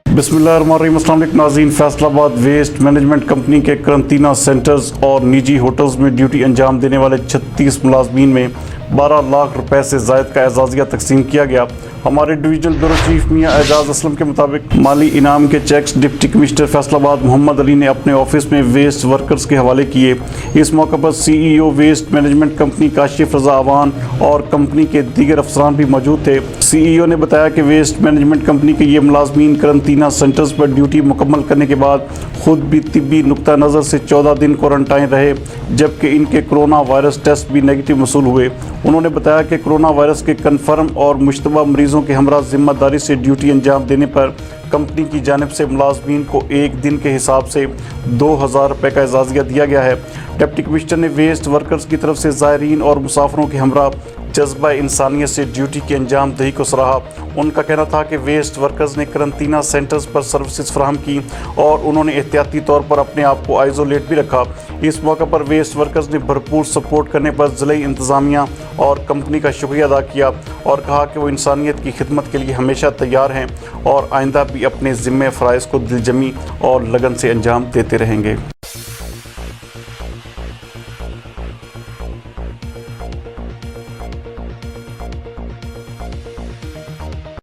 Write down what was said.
बिस्मिल्लाहिर्रहमानिर्रहीम। अस्सलाम वालेकुम नाज़रीन। फैसलाबाद वेस्ट मैनेजमेंट कंपनी के करंटीना सेंटर्स और निजी होटल्स में ड्यूटी अंजाम देने वाले 36 मुलाजमीन में 12 लाख रुपए से ज़ायद का एजाज़िया तकसीम किया गया। हमारे divisional bureau chief Mian Ejaz Aslam के मुताबिक माली इनाम के cheques deputy commissioner Faisalabad Mohammad Ali ने अपने ऑफिस में वेस्ट वर्कर्स के हवाले किए। इस मौके पर CEO waste management company Kashif Raza Awan और कंपनी के दीगर अफसरान भी मौजूद थे। CEO ने बताया कि वेस्ट मैनेजमेंट कंपनी के ये मुलाजमीन करंटीना सेंटर्स पर ड्यूटी मुकम्मल करने के बाद खुद भी तिब्बी नुक्ता नज़र से 14 दिन क्वारंटाइन रहे, जबकि इनके कोरोना वायरस टेस्ट भी नेगेटिव मसूल हुए। उन्होंने बताया कि कोरोना वायरस के कन्फर्म और मुश्तबा मरीजों के हमरा जिम्मेदारी से ड्यूटी अंजाम देने पर कंपनी की जानिब से मुलाजमीन को एक दिन के हिसाब से 2000 रुपये का एजाज़िया दिया गया है। डिप्टी कमिश्नर ने वेस्ट वर्कर्स की तरफ से ज़ायरीन और मुसाफिरों के हमरा जज्बा इंसानियत से ड्यूटी की अंजाम दही को सराहा। उनका कहना था कि वेस्ट वर्कर्स ने करंटीना सेंटर्स पर सर्विसेज फराहम की और उन्होंने एहतियाती तौर पर अपने आप को आइसोलेट भी रखा। इस मौके पर वेस्ट वर्कर्स ने भरपूर सपोर्ट करने पर ज़िले इंतज़ामिया और कंपनी का शुक्रिया अदा किया और कहा कि वो इंसानियत की खिदमत के लिए हमेशा तैयार हैं और आइंदा भी अपने ज़िम्मे फ़राइज़ को दिलजमी और लगन से अंजाम देते रहेंगे।